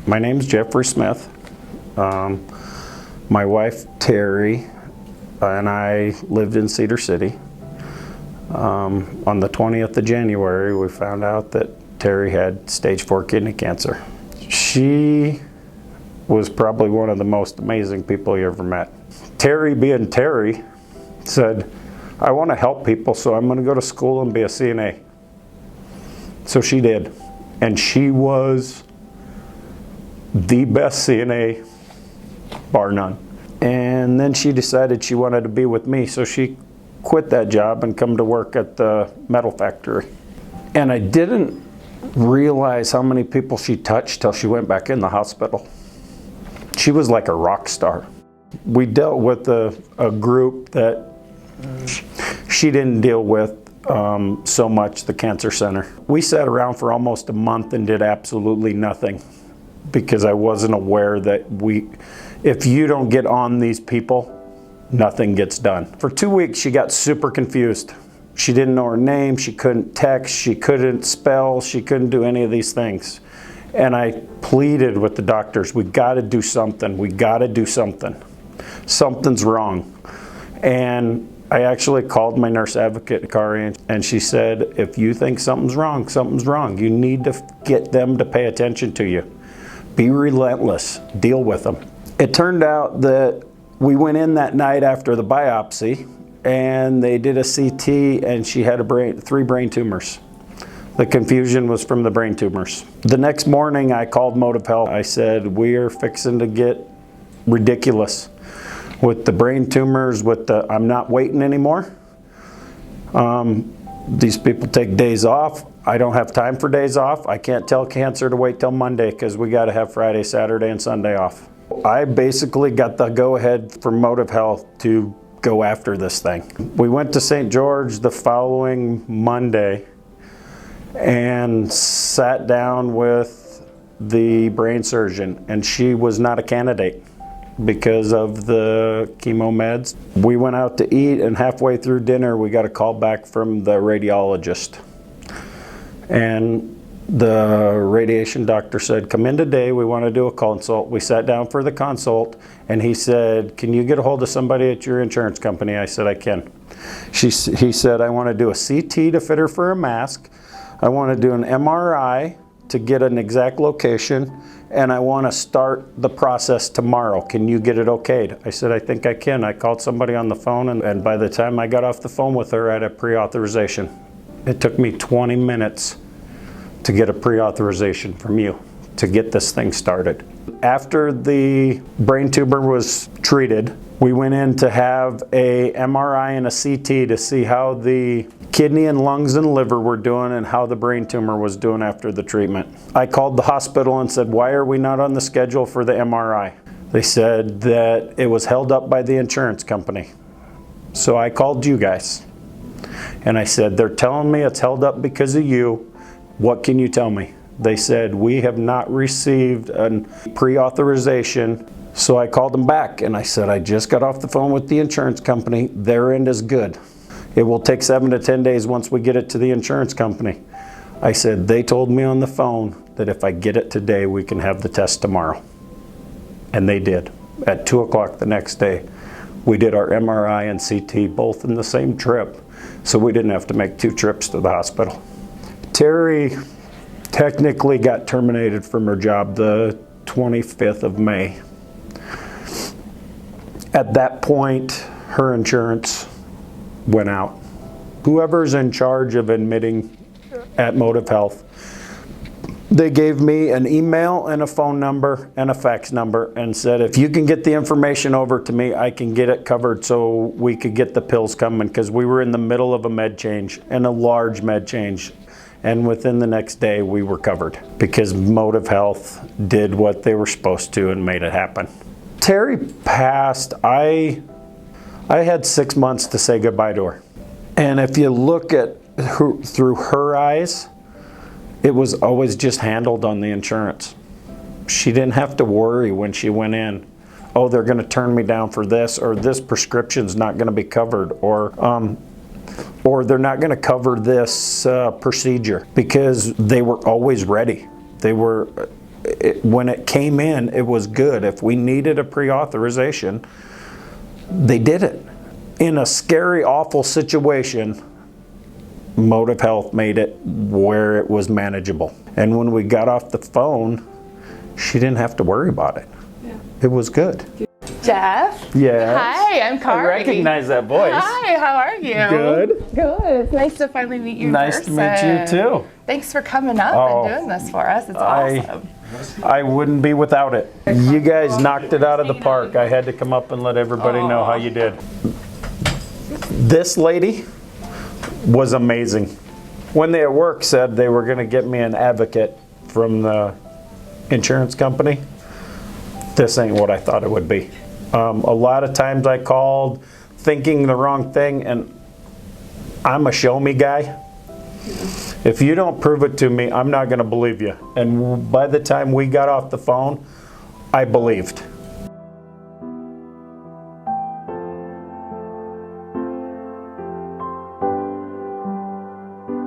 My name's Jeffrey Smith. My wife Terri and I lived in Cedar City. On the 20th of January, we found out that Terri had stage 4 kidney cancer. She was probably one of the most amazing people you ever met. Terri, being Terri, said, I want to help people, so I'm going to go to school and be a CNA. So she did. And she was the best CNA, bar none. And then she decided she wanted to be with me, so she quit that job and come to work at the metal factory. And I didn't realize how many people she touched till she went back in the hospital. She was like a rock star. We dealt with a group that she didn't deal with so much, the cancer center. We sat around for almost a month and did absolutely nothing because I wasn't aware that if you don't get on these people, nothing gets done. For 2 weeks, she got super confused. She didn't know her name, she couldn't text, she couldn't spell, she couldn't do any of these things. And I pleaded with the doctors, we gotta do something, we gotta do something. Something's wrong. And I actually called my nurse advocate, Kari, and she said, if you think something's wrong, something's wrong. You need to get them to pay attention to you. Be relentless, deal with them. It turned out that we went in that night after the biopsy and they did a CT and she had 3 brain tumors. The confusion was from the brain tumors. The next morning I called MotivHealth. I said, we are fixing to get ridiculous with the brain tumors, I'm not waiting anymore. These people take days off. I don't have time for days off. I can't tell cancer to wait till Monday because we got to have Friday, Saturday, and Sunday off. I basically got the go-ahead from MotivHealth to go after this thing. We went to St. George the following Monday and sat down with the brain surgeon, and she was not a candidate because of the chemo meds. We went out to eat, and halfway through dinner we got a call back from the radiologist. And the radiation doctor said, come in today, we want to do a consult. We sat down for the consult and he said, can you get a hold of somebody at your insurance company? I said, I can. He said, I want to do a CT to fit her for a mask. I want to do an MRI to get an exact location, and I want to start the process tomorrow. Can you get it okayed? I said, I think I can. I called somebody on the phone, and by the time I got off the phone with her, I had a pre-authorization. It took me 20 minutes to get a pre-authorization from you to get this thing started. After the brain tumor was treated, we went in to have a MRI and a CT to see how the kidney and lungs and liver were doing and how the brain tumor was doing after the treatment. I called the hospital and said, why are we not on the schedule for the MRI? They said that it was held up by the insurance company. So I called you guys and I said, they're telling me it's held up because of you. What can you tell me? They said, we have not received a pre-authorization. So I called them back and I said, I just got off the phone with the insurance company. Their end is good. It will take 7 to 10 days once we get it to the insurance company. I said, they told me on the phone that if I get it today, we can have the test tomorrow. And they did. At 2 o'clock the next day, we did our MRI and CT both in the same trip. So we didn't have to make 2 trips to the hospital. Terri technically got terminated from her job the 25th of May. At that point, her insurance went out. Whoever's in charge of admitting at MotivHealth, they gave me an email and a phone number and a fax number and said, if you can get the information over to me, I can get it covered so we could get the pills coming, because we were in the middle of a med change, and a large med change. And within the next day, we were covered because MotivHealth did what they were supposed to and made it happen. Terri passed. I had 6 months to say goodbye to her. And if you look at her through her eyes, it was always just handled on the insurance. She didn't have to worry when she went in, oh, they're going to turn me down for this, or this prescription's not going to be covered, or they're not going to cover this procedure, because they were always ready. when it came in, it was good. If we needed a pre-authorization, they did it. In a scary, awful situation, MotivHealth made it where it was manageable. And when we got off the phone, she didn't have to worry about it. Yeah. It was good. Jeff? Yes. Hi, I'm Terri. I recognize that voice. Hi, how are you? Good. Good. It's nice to finally meet you in Nice to meet you too. Thanks for coming up and doing this for us. It's awesome. I wouldn't be without it. You guys knocked it out of the park. I had to come up and let everybody know how you did. This lady was amazing. When they at work said they were going to get me an advocate from the insurance company, this ain't what I thought it would be. A lot of times I called thinking the wrong thing, and I'm a show me guy. If you don't prove it to me, I'm not going to believe you. And by the time we got off the phone, I believed.